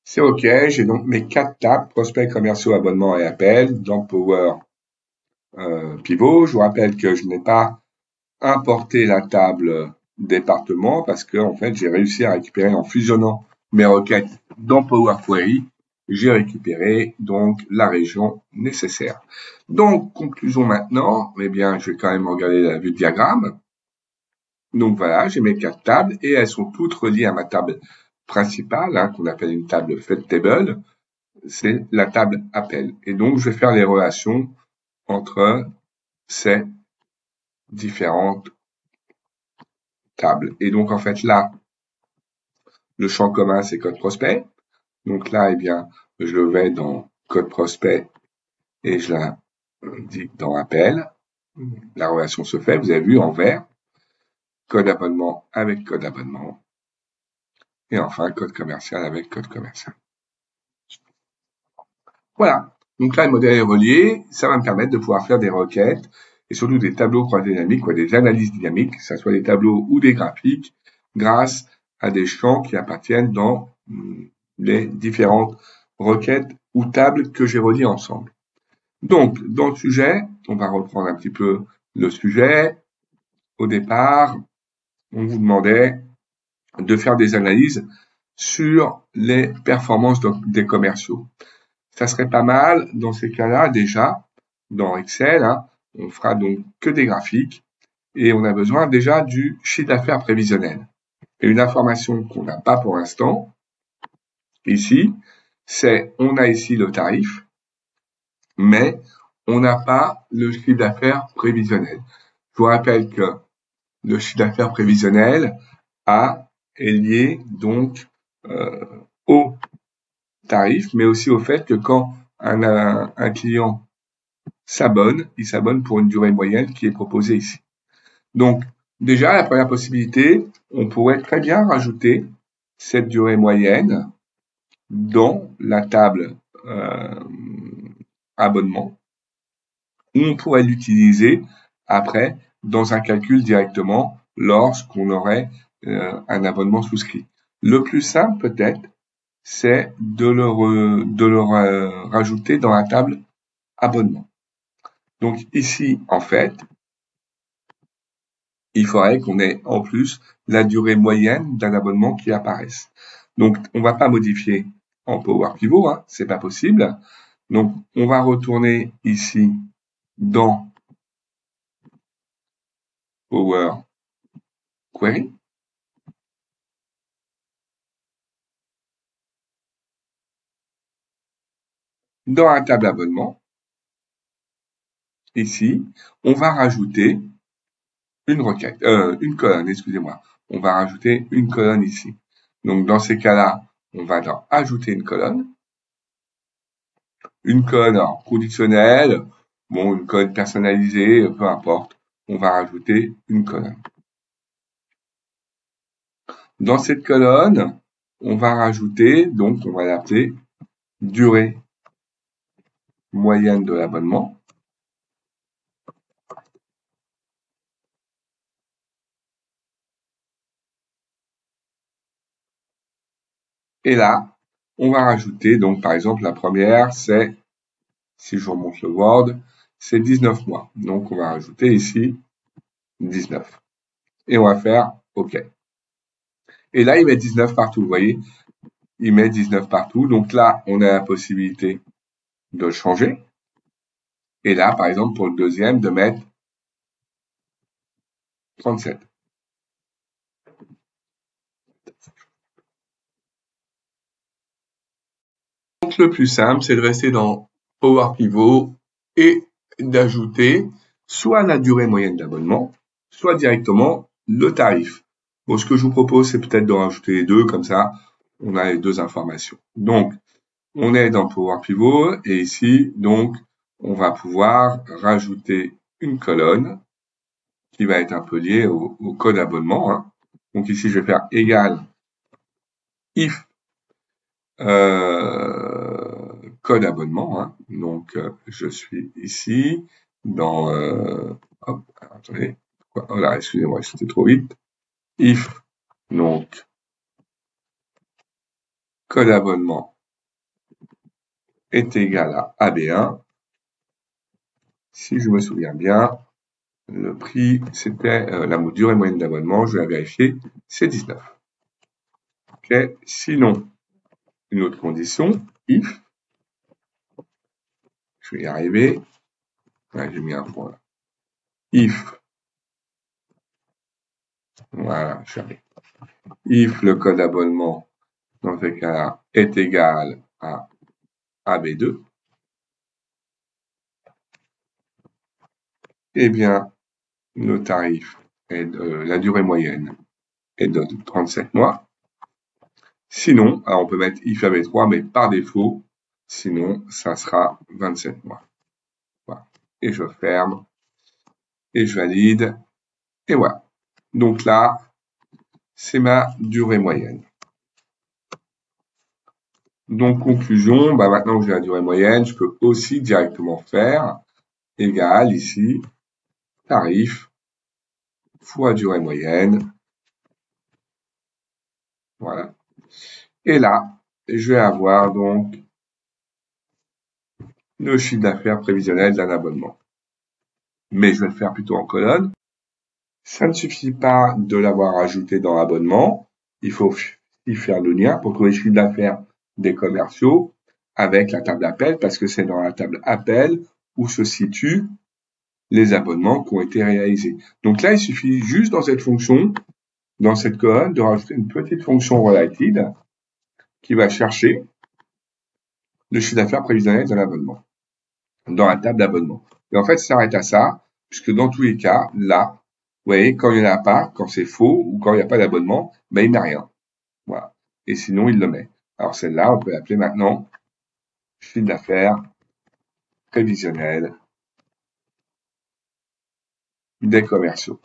C'est OK, j'ai donc mes 4 tables, prospects, commerciaux, abonnements et appels dans Power Pivot. Je vous rappelle que je n'ai pas importé la table département parce que en fait, j'ai réussi à récupérer en fusionnant mes requêtes dans Power Query. J'ai récupéré donc la région nécessaire. Donc, conclusion maintenant, eh bien, je vais quand même regarder la vue de diagramme. Donc voilà, j'ai mes 4 tables et elles sont toutes reliées à ma table principale, hein, qu'on appelle une table Fed Table. C'est la table appel. Et donc, je vais faire les relations entre ces différentes tables. Et donc, en fait, là, le champ commun, c'est code prospect. Donc là, eh bien, je vais dans code prospect et je l'indique dans appel. La relation se fait, vous avez vu, en vert. Code abonnement avec code abonnement. Et enfin, code commercial avec code commercial. Voilà. Donc là, le modèle est relié. Ça va me permettre de pouvoir faire des requêtes et surtout des tableaux croisés dynamiques ou des analyses dynamiques, que ce soit des tableaux ou des graphiques, grâce à des champs qui appartiennent dans les différentes requêtes ou tables que j'ai reliées ensemble. Donc, dans le sujet, on va reprendre un petit peu le sujet. Au départ, on vous demandait de faire des analyses sur les performances des commerciaux. Ça serait pas mal, dans ces cas-là, déjà, dans Excel, hein, on fera donc que des graphiques et on a besoin déjà du chiffre d'affaires prévisionnel. Et une information qu'on n'a pas pour l'instant, ici, c'est, on a ici le tarif, mais on n'a pas le chiffre d'affaires prévisionnel. Je vous rappelle que le chiffre d'affaires prévisionnel est lié donc au tarif, mais aussi au fait que quand un client s'abonne, il s'abonne pour une durée moyenne qui est proposée ici. Donc, déjà, la première possibilité, on pourrait très bien rajouter cette durée moyenne dans la table abonnement, où on pourrait l'utiliser après dans un calcul directement lorsqu'on aurait un abonnement souscrit. Le plus simple peut-être, c'est de le rajouter dans la table abonnement. Donc ici, en fait, il faudrait qu'on ait en plus la durée moyenne d'un abonnement qui apparaisse. Donc, on va pas modifier en Power Pivot, hein, c'est pas possible. Donc, on va retourner ici dans Power Query. Dans la table abonnement, ici, on va rajouter une requête, une colonne, excusez-moi. On va rajouter une colonne ici. Donc, dans ces cas-là, on va dans ajouter une colonne. Une colonne conditionnelle, bon, une colonne personnalisée, peu importe. On va rajouter une colonne. Dans cette colonne, on va rajouter, donc on va l'appeler durée moyenne de l'abonnement. Et là, on va rajouter, donc par exemple, la première, c'est, si je remonte le Word, c'est 19 mois. Donc on va rajouter ici 19. Et on va faire OK. Et là, il met 19 partout, vous voyez, il met 19 partout. Donc là, on a la possibilité de changer. Et là, par exemple, pour le deuxième, de mettre 37. Donc, le plus simple, c'est de rester dans Power Pivot et d'ajouter soit la durée moyenne d'abonnement, soit directement le tarif. Bon, ce que je vous propose, c'est peut-être d'en rajouter les deux, comme ça, on a les deux informations. Donc, on est dans Power Pivot et ici, donc, on va pouvoir rajouter une colonne qui va être un peu liée au code abonnement, hein. Donc ici, je vais faire égal if code abonnement, hein. Donc je suis ici dans hop, attendez, oh là, excusez-moi, c'était trop vite. If donc code abonnement est égal à AB1. Si je me souviens bien, le prix, c'était la durée moyenne d'abonnement, je vais la vérifier, c'est 19. Ok. Sinon, une autre condition, if, je vais y arriver, ouais, j'ai mis un point là, if, voilà, j'arrive, if le code abonnement, dans ce cas-là, est égal à AB2, eh bien, le tarif est la durée moyenne est de 37 mois. Sinon, alors on peut mettre if AB3, mais par défaut, sinon, ça sera 27 mois. Voilà. Et je ferme, et je valide, et voilà. Donc là, c'est ma durée moyenne. Donc, conclusion, bah maintenant que j'ai la durée moyenne, je peux aussi directement faire égal ici, tarif fois durée moyenne. Voilà. Et là, je vais avoir donc le chiffre d'affaires prévisionnel d'un abonnement. Mais je vais le faire plutôt en colonne. Ça ne suffit pas de l'avoir ajouté dans l'abonnement. Il faut y faire le lien pour trouver le chiffre d'affaires des commerciaux avec la table appel, parce que c'est dans la table appel où se situent les abonnements qui ont été réalisés. Donc là, il suffit juste dans cette fonction, dans cette colonne, de rajouter une petite fonction related qui va chercher le chiffre d'affaires prévisionnel d'un abonnement dans la table d'abonnement. Et en fait, ça s'arrête à ça, puisque dans tous les cas, là, vous voyez, quand il n'y en a pas, quand c'est faux ou quand il n'y a pas d'abonnement, ben il n'a rien. Voilà. Et sinon, il le met. Alors celle-là, on peut l'appeler maintenant chiffre d'affaires prévisionnel des commerciaux.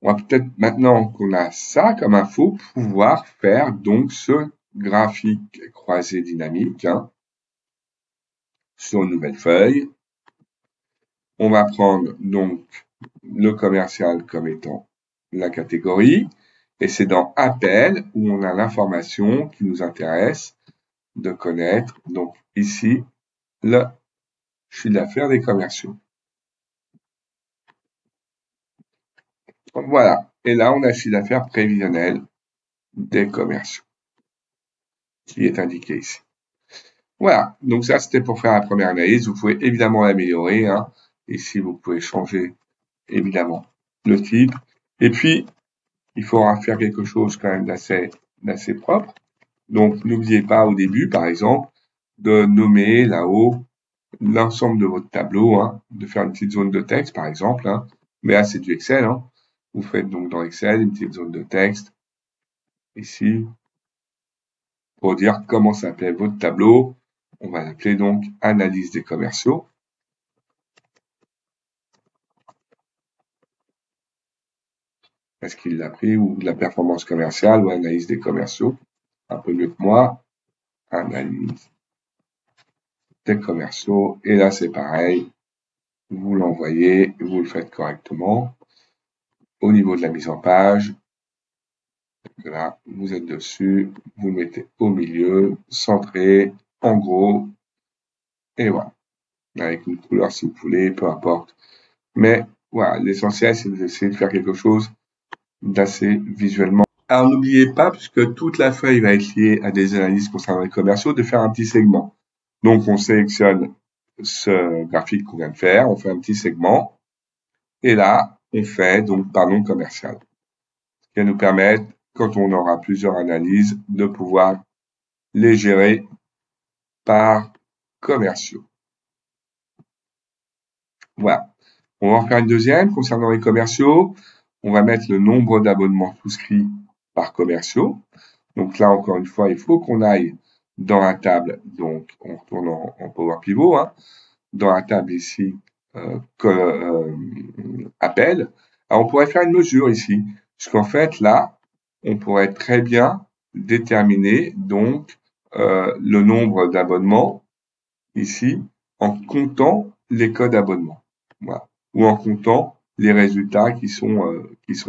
On va peut-être, maintenant qu'on a ça comme info, pouvoir faire donc ce graphique croisé dynamique sur une nouvelle feuille. On va prendre donc le commercial comme étant la catégorie, et c'est dans appel où on a l'information qui nous intéresse de connaître, donc ici, le chiffre d'affaires des commerciaux. Voilà. Et là, on a le chiffre d'affaires prévisionnel des commerciaux qui est indiqué ici. Voilà. Donc ça, c'était pour faire la première analyse. Vous pouvez évidemment l'améliorer. Ici, vous pouvez changer évidemment le titre. Et puis, il faudra faire quelque chose quand même d'assez propre. Donc, n'oubliez pas au début, par exemple, de nommer là-haut l'ensemble de votre tableau, de faire une petite zone de texte, par exemple. Mais là, c'est du Excel. Vous faites donc dans Excel une petite zone de texte ici pour dire comment s'appelait votre tableau. On va l'appeler donc analyse des commerciaux. Est-ce qu'il l'a pris, ou de la performance commerciale, ou analyse des commerciaux. Un peu mieux que moi. Analyse des commerciaux. Et là, c'est pareil. Vous l'envoyez, vous le faites correctement. Au niveau de la mise en page, là, vous êtes dessus, vous le mettez au milieu, centré, en gros, et voilà. Avec une couleur si vous voulez, peu importe. Mais voilà, l'essentiel, c'est d'essayer de faire quelque chose d'assez visuellement. Alors n'oubliez pas, puisque toute la feuille va être liée à des analyses concernant les commerciaux, de faire un petit segment. Donc on sélectionne ce graphique qu'on vient de faire, on fait un petit segment, et là, on fait donc par nom commercial. Ce qui va nous permettre, quand on aura plusieurs analyses, de pouvoir les gérer par commerciaux. Voilà. On va en faire une deuxième concernant les commerciaux. On va mettre le nombre d'abonnements souscrits par commerciaux. Donc là, encore une fois, il faut qu'on aille dans la table. Donc, on retourne en Power Pivot. Dans la table ici, appel. Alors, on pourrait faire une mesure ici. Puisqu'en fait, là, on pourrait très bien déterminer donc le nombre d'abonnements ici en comptant les codes abonnements. Voilà. Ou en comptant les résultats qui sont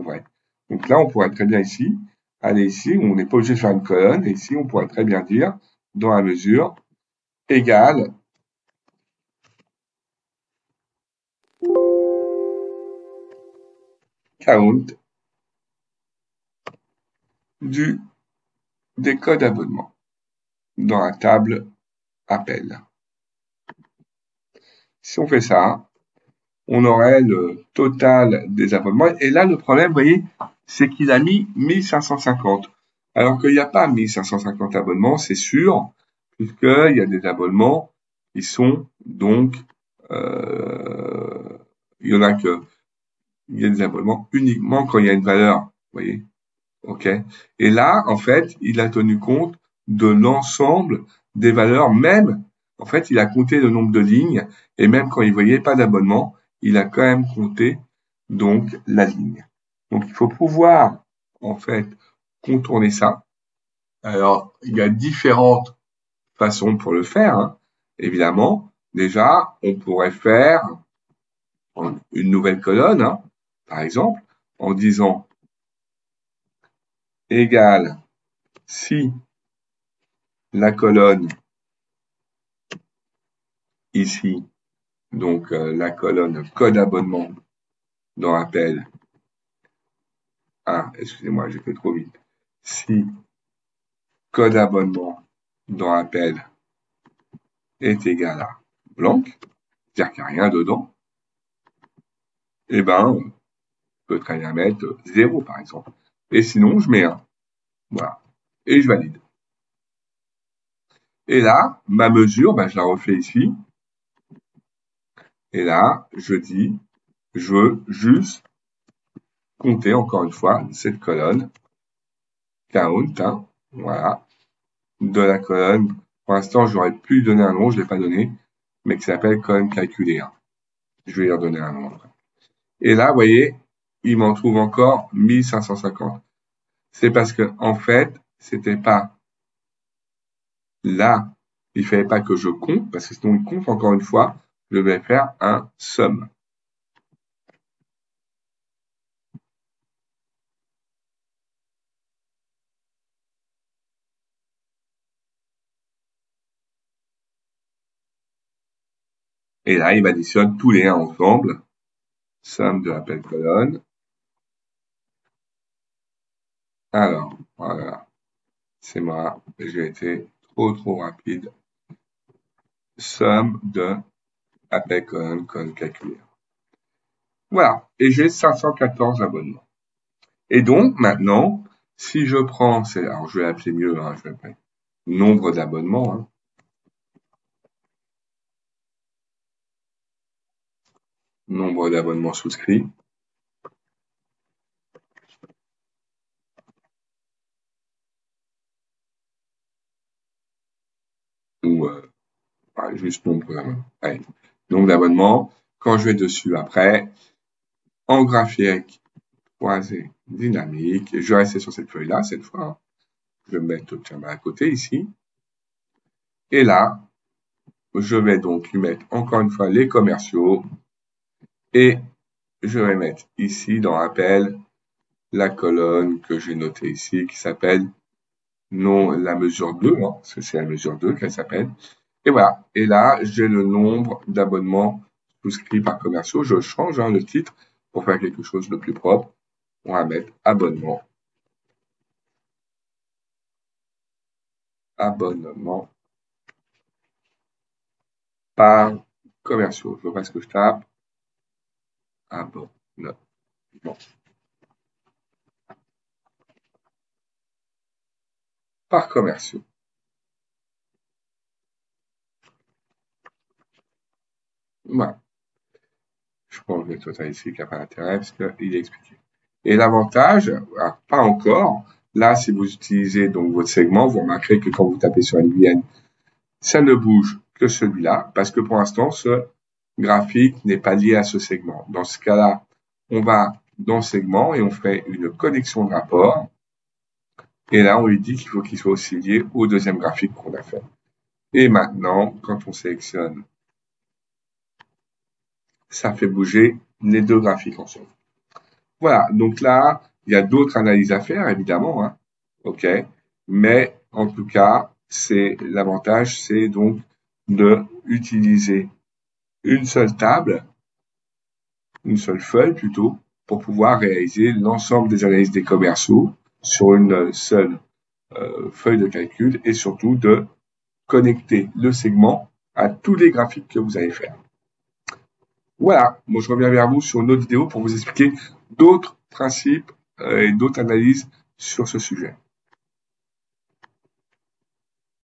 vrais. Donc là, on pourrait très bien ici, aller ici, on n'est pas obligé de faire une colonne, et ici, on pourrait très bien dire, dans la mesure, égale count des codes abonnements dans la table appel. Si on fait ça, on aurait le total des abonnements. Et là, le problème, vous voyez, c'est qu'il a mis 1550. Alors qu'il n'y a pas 1550 abonnements, c'est sûr, puisqu'il y a des abonnements qui sont donc, il y en a que, il y a des abonnements uniquement quand il y a une valeur, vous voyez. OK. Et là, en fait, il a tenu compte de l'ensemble des valeurs, même, en fait, il a compté le nombre de lignes, et même quand il voyait pas d'abonnement, il a quand même compté, donc, la ligne. Donc, il faut pouvoir, en fait, contourner ça. Alors, il y a différentes façons pour le faire, hein. Évidemment. Déjà, on pourrait faire une nouvelle colonne, hein, par exemple, en disant égale si la colonne ici, donc la colonne code abonnement dans appel. Ah, excusez-moi, j'ai fait trop vite. Si code abonnement dans appel est égal à blanc, c'est-à-dire qu'il n'y a rien dedans, eh ben, on peut très bien mettre 0 par exemple. Et sinon, je mets 1. Voilà. Et je valide. Et là, ma mesure, ben, je la refais ici. Et là, je dis, je veux juste compter encore une fois cette colonne count, hein, voilà, de la colonne. Pour l'instant, j'aurais pu lui donner un nom, je ne l'ai pas donné, mais qui s'appelle colonne calculée 1. Je vais lui redonner un nom après. Et là, vous voyez, il m'en trouve encore 1550. C'est parce que, en fait, c'était pas là, il fallait pas que je compte, parce que sinon il compte encore une fois, je vais faire un somme. Et là, il m'additionne tous les 1 ensemble. Somme de l'appel colonne. Alors, voilà. C'est moi, j'ai été trop rapide. Somme de appel colonne calculée. Voilà. Et j'ai 514 abonnements. Et donc, maintenant, si je prends, alors je vais l'appeler mieux, hein, je vais appeler nombre d'abonnements, hein. Nombre d'abonnements souscrits. Ou juste nombre d'abonnements. Allez, nombre d'abonnements. Quand je vais dessus après, en graphique croisé dynamique, je vais rester sur cette feuille-là cette fois. Hein. Je vais mettre à côté ici. Et là, je vais donc lui mettre encore une fois les commerciaux. Et je vais mettre ici dans appel la colonne que j'ai notée ici qui s'appelle non la mesure 2, hein, parce que c'est la mesure 2 qu'elle s'appelle. Et voilà. Et là, j'ai le nombre d'abonnements souscrits par commerciaux. Je change hein, le titre pour faire quelque chose de plus propre. On va mettre abonnement. Abonnement par commerciaux. Je vois pas ce que je tape. Abonnement. Par commerciaux. Voilà. Je prends le total ici qui n'a pas d'intérêt parce qu'il est expliqué. Et l'avantage, pas encore, là, si vous utilisez donc votre segment, vous remarquerez que quand vous tapez sur NVN, ça ne bouge que celui-là, parce que pour l'instant, ce graphique n'est pas lié à ce segment. Dans ce cas-là, on va dans le segment et on fait une connexion de rapport. Et là, on lui dit qu'il faut qu'il soit aussi lié au deuxième graphique qu'on a fait. Et maintenant, quand on sélectionne, ça fait bouger les deux graphiques ensemble. Voilà, donc là, il y a d'autres analyses à faire, évidemment, hein, ok, mais en tout cas, c'est l'avantage, c'est donc de utiliser une seule table, une seule feuille plutôt, pour pouvoir réaliser l'ensemble des analyses des commerciaux sur une seule feuille de calcul et surtout de connecter le segment à tous les graphiques que vous allez faire. Voilà, moi je reviens vers vous sur une autre vidéo pour vous expliquer d'autres principes et d'autres analyses sur ce sujet.